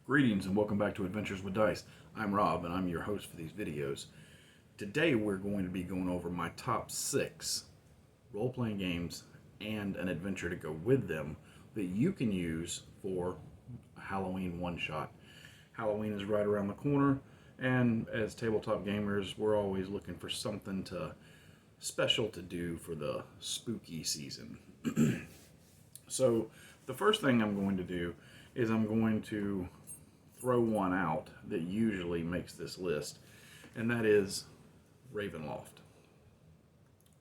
Greetings and welcome back to Adventures with Dice. I'm Rob and I'm your host for these videos. Today we're going to be going over my top 6 role-playing games and an adventure to go with them that you can use for a Halloween one-shot. Halloween is right around the corner, and as tabletop gamers we're always looking for something special to do for the spooky season. So the first thing I'm going to do is I'm going to throw one out that usually makes this list, and that is Ravenloft.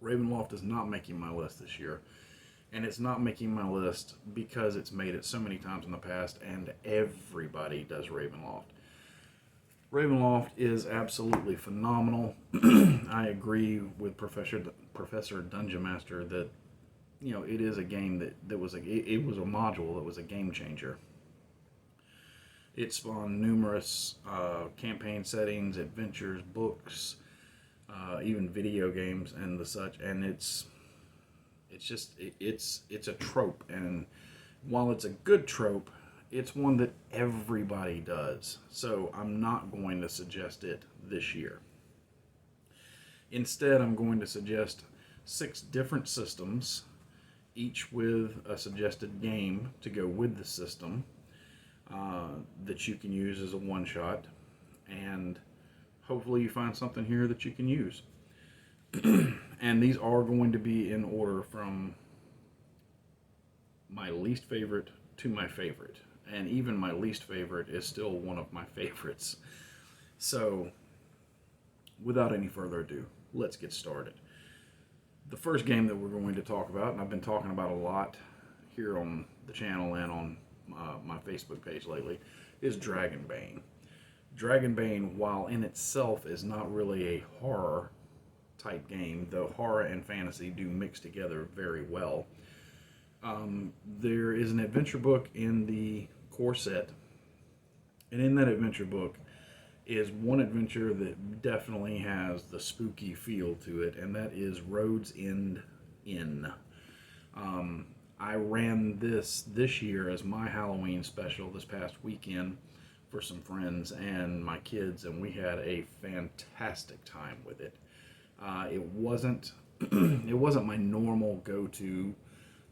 Ravenloft is not making my list this year, and it's not making my list because it's made it so many times in the past and everybody does Ravenloft. Ravenloft is absolutely phenomenal. I agree with Professor Dungeon Master that it is a game that was it was a module that was a game changer. It spawned numerous campaign settings, adventures, books, even video games and the such. And it's a trope. And while it's a good trope, it's one that everybody does. So I'm not going to suggest it this year. Instead, I'm going to suggest 6 different systems, each with a suggested game to go with the system. That you can use as a one-shot, and hopefully you find something here that you can use. And these are going to be in order from my least favorite to my favorite, and even my least favorite is still one of my favorites. So without any further ado, let's get started. The first game that we're going to talk about, and I've been talking about a lot here on the channel and on my Facebook page lately, is Dragonbane. Dragonbane, while in itself is not really a horror type game, though horror and fantasy do mix together very well. There is an adventure book in the core set, and in that adventure book is one adventure that definitely has the spooky feel to it, and that is Road's End Inn. I ran this year as my Halloween special this past weekend for some friends and my kids, and we had a fantastic time with it. It wasn't my normal go-to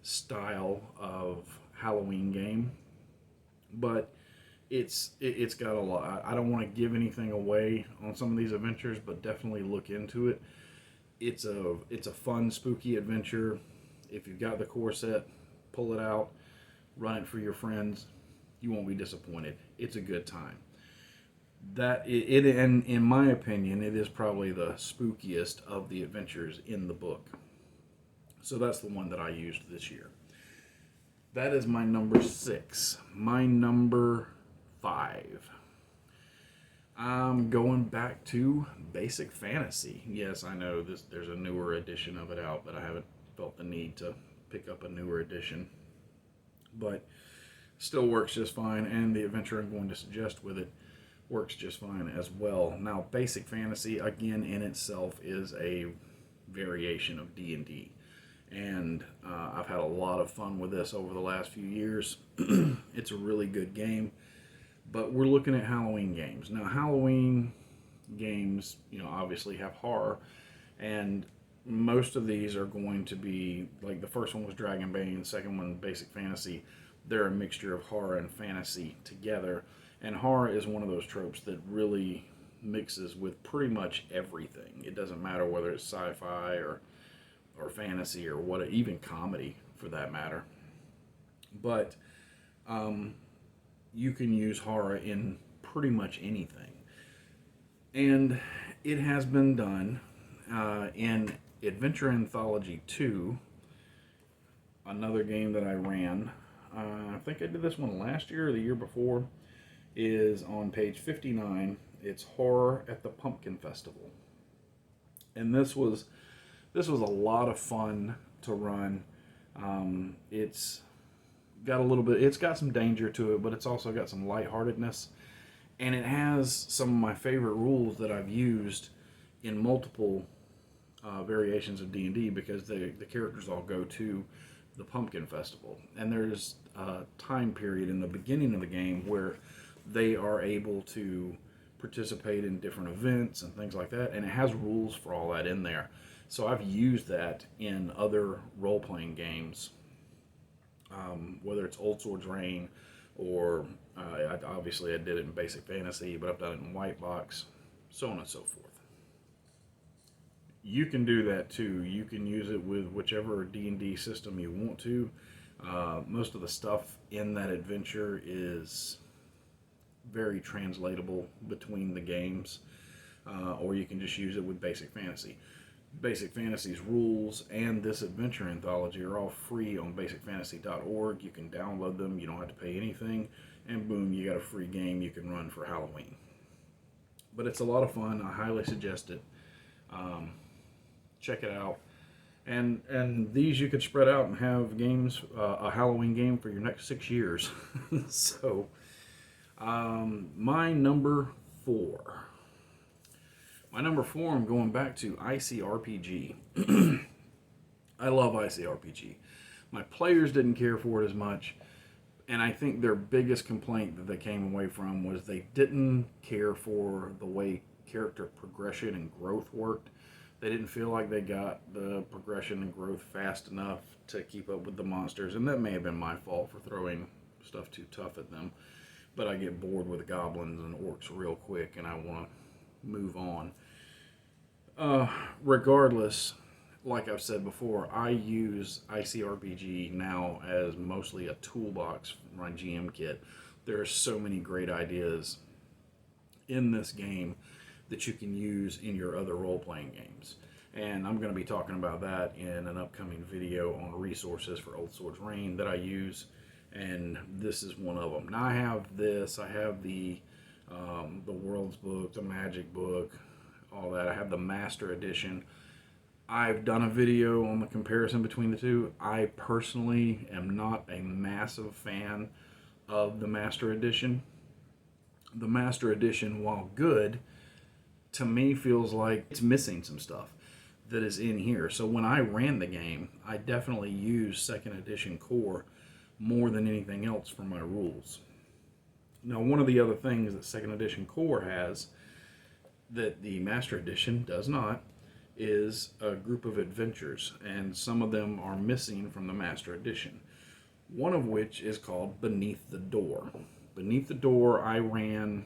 style of Halloween game, but it's got a lot. I don't want to give anything away on some of these adventures, but definitely look into it. It's a fun, spooky adventure. If you've got the core set, pull it out, run it for your friends. You won't be disappointed. It's a good time. And in my opinion, it is probably the spookiest of the adventures in the book. So that's the one that I used this year. That is my number 6. My number 5. I'm going back to Basic Fantasy. Yes, I know there's a newer edition of it out, but I haven't felt the need to pick up a newer edition, but still works just fine, and the adventure I'm going to suggest with it works just fine as well. Now, Basic Fantasy, again, in itself is a variation of D&D, and I've had a lot of fun with this over the last few years. It's a really good game, but we're looking at Halloween games. Now, Halloween games, obviously have horror, and most of these are going to be, like the first one was Dragonbane, the second one Basic Fantasy. They're a mixture of horror and fantasy together, and horror is one of those tropes that really mixes with pretty much everything. It doesn't matter whether it's sci-fi or fantasy or even comedy for that matter. But you can use horror in pretty much anything, and it has been done in Adventure Anthology 2, another game that I ran. I think I did this one last year or the year before, is on page 59. It's Horror at the Pumpkin Festival. And this was a lot of fun to run. It's got some danger to it, but it's also got some lightheartedness. And it has some of my favorite rules that I've used in multiple variations of D&D, because the characters all go to the Pumpkin Festival. And there's a time period in the beginning of the game where they are able to participate in different events and things like that, and it has rules for all that in there. So I've used that in other role-playing games, whether it's Old Swords Reign, or obviously I did it in Basic Fantasy, but I've done it in White Box, so on and so forth. You can do that too. You can use it with whichever D&D system you want to. Most of the stuff in that adventure is very translatable between the games, or you can just use it with Basic Fantasy. Basic Fantasy's rules and this adventure anthology are all free on basicfantasy.org. You can download them, you don't have to pay anything, and boom, you got a free game you can run for Halloween. But it's a lot of fun. I highly suggest it. Check it out. And these you could spread out and have games, a Halloween game for your next 6 years. So, my number 4. My number 4, I'm going back to ICRPG. I love ICRPG. My players didn't care for it as much, and I think their biggest complaint that they came away from was they didn't care for the way character progression and growth worked. They didn't feel like they got the progression and growth fast enough to keep up with the monsters, and that may have been my fault for throwing stuff too tough at them. But I get bored with goblins and orcs real quick, and I want to move on. Regardless, like I've said before, I use ICRPG now as mostly a toolbox for my GM kit. There are so many great ideas in this game that you can use in your other role-playing games. And I'm going to be talking about that in an upcoming video on resources for Old Swords Reign that I use, and this is one of them. Now I have this, I have the World's Book, the Magic Book, all that. I have the Master Edition. I've done a video on the comparison between the two. I personally am not a massive fan of the Master Edition. The Master Edition, while good, to me feels like it's missing some stuff that is in here. So when I ran the game, I definitely used 2nd Edition Core more than anything else for my rules. Now, one of the other things that 2nd Edition Core has that the Master Edition does not is a group of adventures, and some of them are missing from the Master Edition. One of which is called Beneath the Door. Beneath the Door, I ran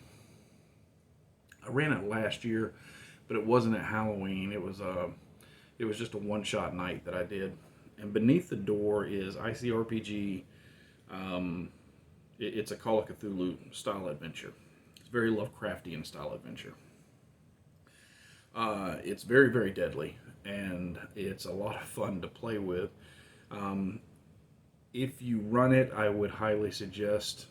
it last year, but it wasn't at Halloween. It was just a one-shot night that I did. And Beneath the Door is ICRPG. It's a Call of Cthulhu style adventure. It's very Lovecraftian style adventure. It's very, very deadly, and it's a lot of fun to play with. If you run it, I would highly suggest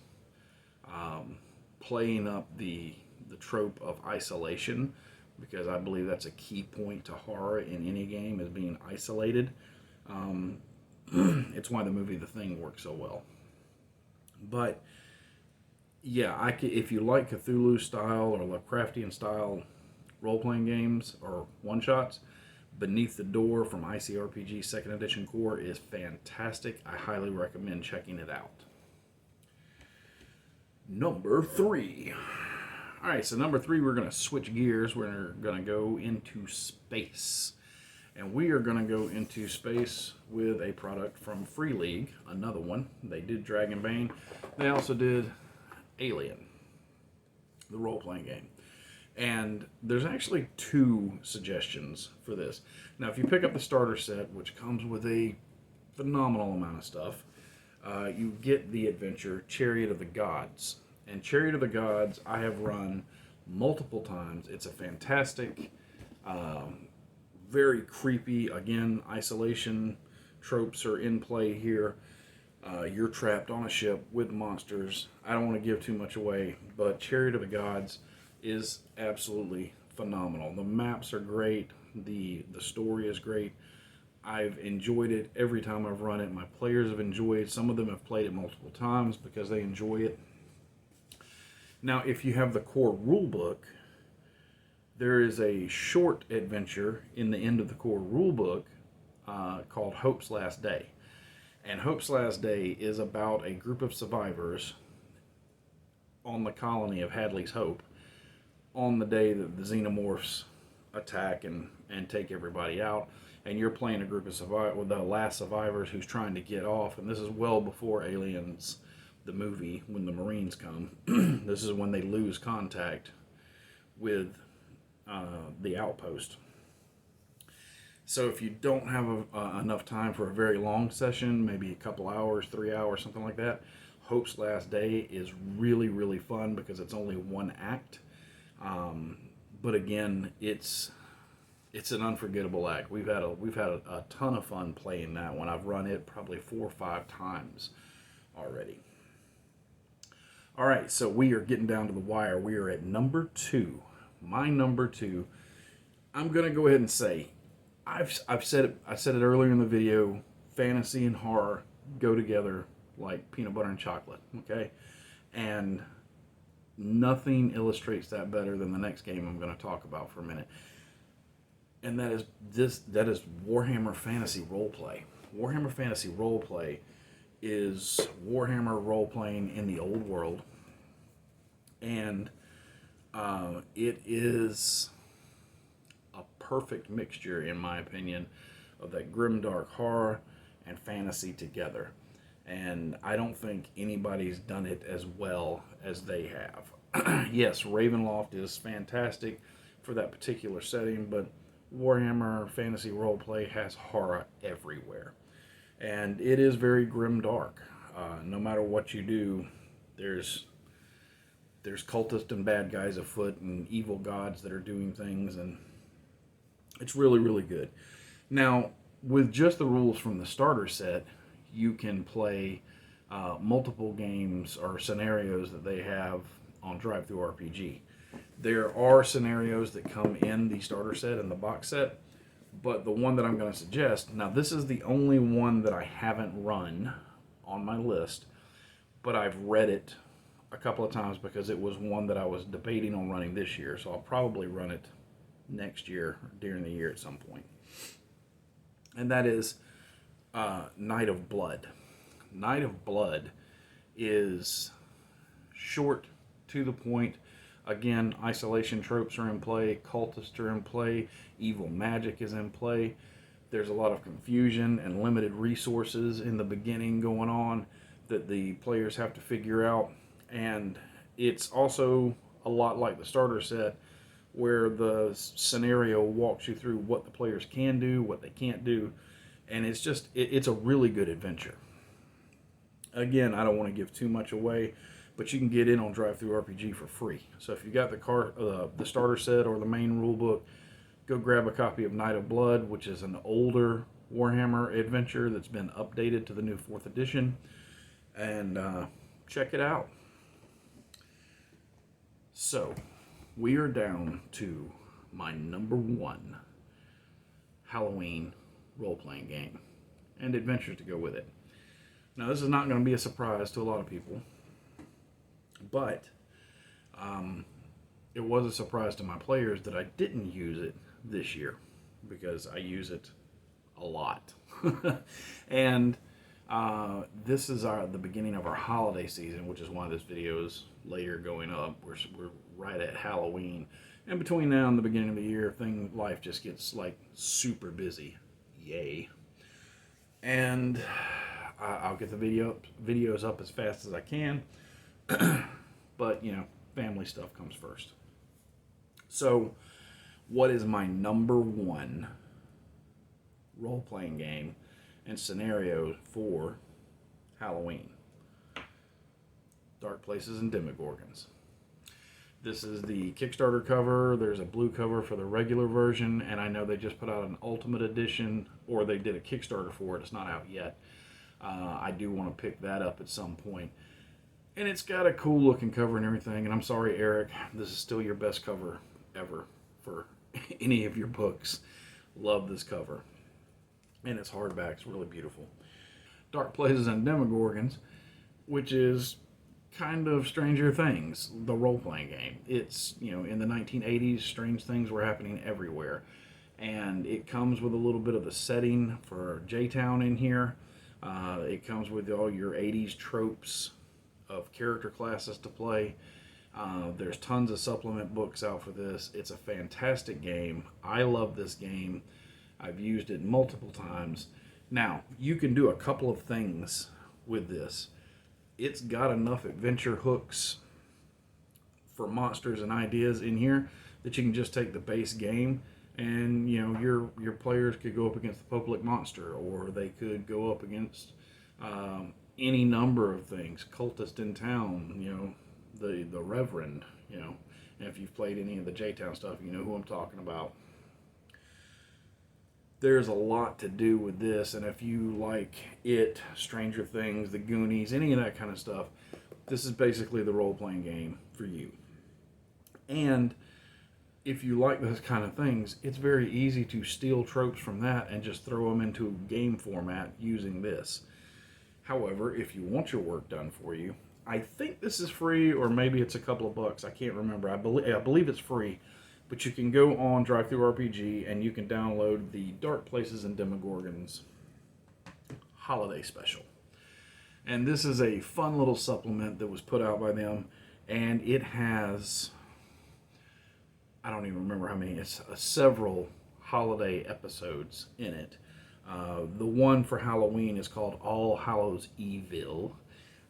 playing up the trope of isolation, because I believe that's a key point to horror in any game, is being isolated. It's why the movie The Thing works so well. But yeah, if you like Cthulhu style or Lovecraftian style role-playing games or one-shots, Beneath the Door from ICRPG 2nd Edition Core is fantastic. I highly recommend checking it out. Number 3. Alright, so number 3, we're going to switch gears. We're going to go into space. And we are going to go into space with a product from Free League, another one. They did Dragonbane. They also did Alien, the role-playing game. And there's actually 2 suggestions for this. Now, if you pick up the starter set, which comes with a phenomenal amount of stuff, you get the adventure Chariot of the Gods. And Chariot of the Gods, I have run multiple times. It's a fantastic, very creepy, again, isolation tropes are in play here. You're trapped on a ship with monsters. I don't want to give too much away, but Chariot of the Gods is absolutely phenomenal. The maps are great. The story is great. I've enjoyed it every time I've run it. My players have enjoyed it. Some of them have played it multiple times because they enjoy it. Now, if you have the core rulebook, there is a short adventure in the end of the core rulebook called Hope's Last Day. And Hope's Last Day is about a group of survivors on the colony of Hadley's Hope on the day that the xenomorphs attack and take everybody out. And you're playing a group of with the last survivors who's trying to get off. And this is well before Aliens, the movie, when the Marines come. This is when they lose contact with the outpost. So if you don't have enough time for a very long session, maybe a couple hours, 3 hours, something like that, Hope's Last Day is really, really fun because it's only one act. But again, it's an unforgettable act. We've had a ton of fun playing that one. I've run it probably 4 or 5 times already. All right, so we are getting down to the wire. We are at number 2. My number 2. I'm gonna go ahead and say, I've said it. I said it earlier in the video. Fantasy and horror go together like peanut butter and chocolate. Okay, and nothing illustrates that better than the next game I'm going to talk about for a minute. And that is Warhammer Fantasy Role-Play. Warhammer Fantasy Role-Play is Warhammer role-playing in the old world. And it is a perfect mixture, in my opinion, of that grimdark horror and fantasy together. And I don't think anybody's done it as well as they have. Yes, Ravenloft is fantastic for that particular setting, but Warhammer Fantasy Role-Play has horror everywhere. And it is very grimdark. No matter what you do, there's cultists and bad guys afoot and evil gods that are doing things, and it's really, really good. Now, with just the rules from the starter set, you can play multiple games or scenarios that they have on DriveThruRPG. There are scenarios that come in the starter set and the box set, but the one that I'm going to suggest, now this is the only one that I haven't run on my list, but I've read it a couple of times because it was one that I was debating on running this year, so I'll probably run it next year, during the year at some point. And that is Night of Blood. Night of Blood is short, to the point. Again, isolation tropes are in play, cultists are in play, evil magic is in play. There's a lot of confusion and limited resources in the beginning going on that the players have to figure out. And it's also a lot like the starter set, where the scenario walks you through what the players can do, what they can't do, and it's a really good adventure. Again, I don't want to give too much away, but you can get in on DriveThruRPG for free. So if you got the starter set or the main rule book, go grab a copy of Night of Blood, which is an older Warhammer adventure that's been updated to the new 4th edition, and check it out. So, we are down to my number 1 Halloween role-playing game and adventures to go with it. Now, this is not going to be a surprise to a lot of people, but it was a surprise to my players that I didn't use it this year, because I use it a lot. And this is the beginning of our holiday season, which is why this video is later going up. We're right at Halloween, and between now and the beginning of the year, life just gets like super busy. Yay! And I'll get the videos up as fast as I can, but family stuff comes first. So, what is my number 1 role-playing game and scenario for Halloween? DarkPlaces&Demogorgons. This is the Kickstarter cover. There's a blue cover for the regular version, and I know they just put out an Ultimate Edition, or they did a Kickstarter for it. It's not out yet. I do want to pick that up at some point. And it's got a cool looking cover and everything, and I'm sorry, Eric, this is still your best cover ever for any of your books. Love this cover. And it's hardback. It's really beautiful. DarkPlaces&Demogorgons, which is kind of Stranger Things, the role-playing game. It's, in the 1980s, strange things were happening everywhere. And it comes with a little bit of the setting for J-Town in here. It comes with all your 80s tropes of character classes to play. There's tons of supplement books out for this. It's a fantastic game. I love this game. I've used it multiple times. Now, you can do a couple of things with this. It's got enough adventure hooks for monsters and ideas in here that you can just take the base game and, you know, your players could go up against the public monster, or they could go up against any number of things. Cultist in town, you know, the Reverend, you know. And if you've played any of the J-Town stuff, you know who I'm talking about. There's a lot to do with this, and if you like It, Stranger Things, The Goonies, any of that kind of stuff, this is basically the role-playing game for you. And if you like those kind of things, it's very easy to steal tropes from that and just throw them into game format using this. However, if you want your work done for you, I think this is free, or maybe it's a couple of bucks. I can't remember. I believe it's free. But you can go on DriveThruRPG and you can download the Dark Places and Demogorgons holiday special. And this is a fun little supplement that was put out by them. And it has, I don't even remember how many, it's several holiday episodes in it. The one for Halloween is called All Hallows Evil.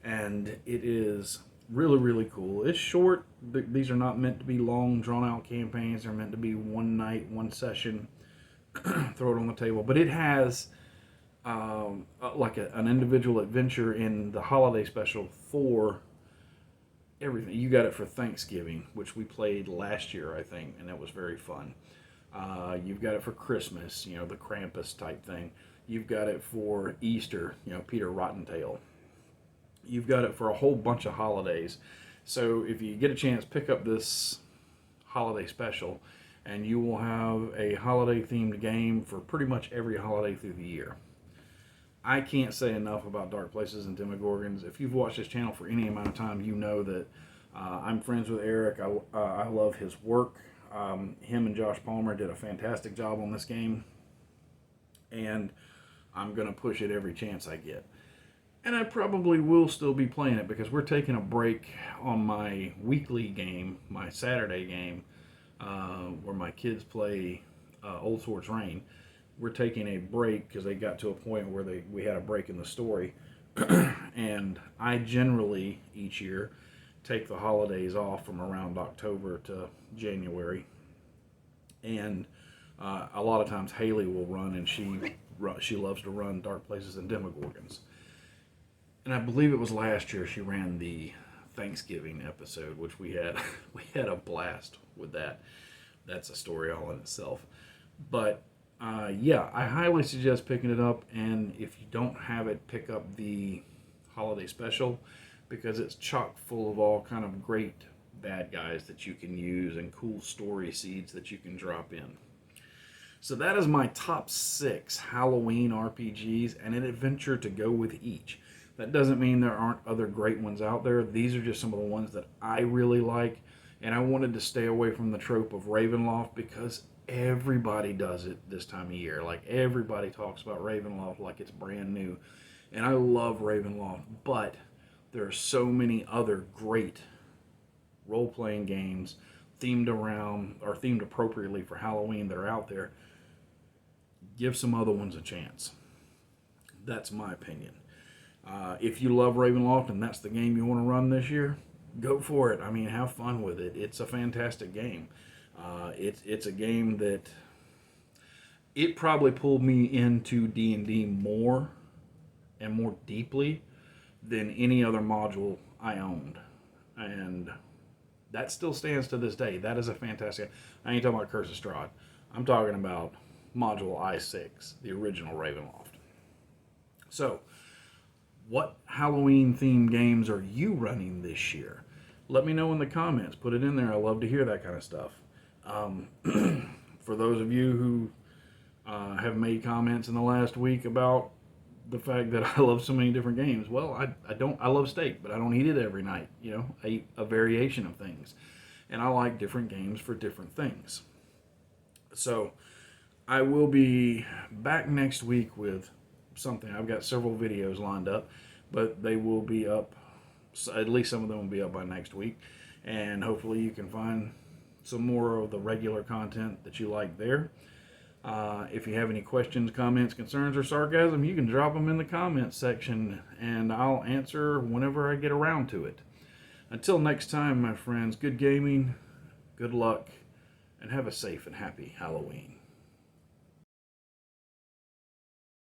And it is really, really cool. It's short. These are not meant to be long, drawn-out campaigns. They're meant to be one night, one session, throw it on the table. But it has like an individual adventure in the holiday special for everything. You got it for Thanksgiving, which we played last year, I think, and that was very fun. You've got it for Christmas, you know, the Krampus type thing. You've got it for Easter, you know, Peter Rottentail. You've got it for a whole bunch of holidays. So if you get a chance, pick up this holiday special, and you will have a holiday-themed game for pretty much every holiday through the year. I can't say enough about Dark Places and Demogorgons. If you've watched this channel for any amount of time, you know that I'm friends with Eric. I love his work. Him and Josh Palmer did a fantastic job on this game, and I'm going to push it every chance I get. And I probably will still be playing it because we're taking a break on my weekly game, my Saturday game, where my kids play Old Swords Reign. We're taking a break because they got to a point where we had a break in the story. And I generally, each year, take the holidays off from around October to January. And a lot of times Haley will run, and she loves to run Dark Places and Demogorgons. And I believe it was last year she ran the Thanksgiving episode, which we had a blast with that. That's a story all in itself. But yeah, I highly suggest picking it up. And if you don't have it, pick up the holiday special, because it's chock full of all kind of great bad guys that you can use and cool story seeds that you can drop in. So that is my top 6 Halloween RPGs and an adventure to go with each. That doesn't mean there aren't other great ones out there. These are just some of the ones that I really like. And I wanted to stay away from the trope of Ravenloft because everybody does it this time of year. Like, everybody talks about Ravenloft like it's brand new. And I love Ravenloft, but there are so many other great role-playing games themed around, or themed appropriately for Halloween, that are out there. Give some other ones a chance. That's my opinion. If you love Ravenloft and that's the game you want to run this year, go for it. I mean, have fun with it. It's a fantastic game. It's a game that it probably pulled me into D&D more and more deeply than any other module I owned. And that still stands to this day. That is a fantastic... I ain't talking about Curse of Strahd. I'm talking about module I6, the original Ravenloft. So, what Halloween-themed games are you running this year? Let me know in the comments. Put it in there. I love to hear that kind of stuff. For those of you who have made comments in the last week about the fact that I love so many different games, well, I love steak, but I don't eat it every night. You know, I eat a variation of things. And I like different games for different things. So, I will be back next week with something. I've got several videos lined up, but they will be up, at least some of them will be up by next week. and hopefully you can find some more of the regular content that you like there. If you have any questions, comments, concerns, or sarcasm, you can drop them in the comments section, and I'll answer whenever I get around to it. Until next time, my friends, good gaming, good luck, and have a safe and happy Halloween.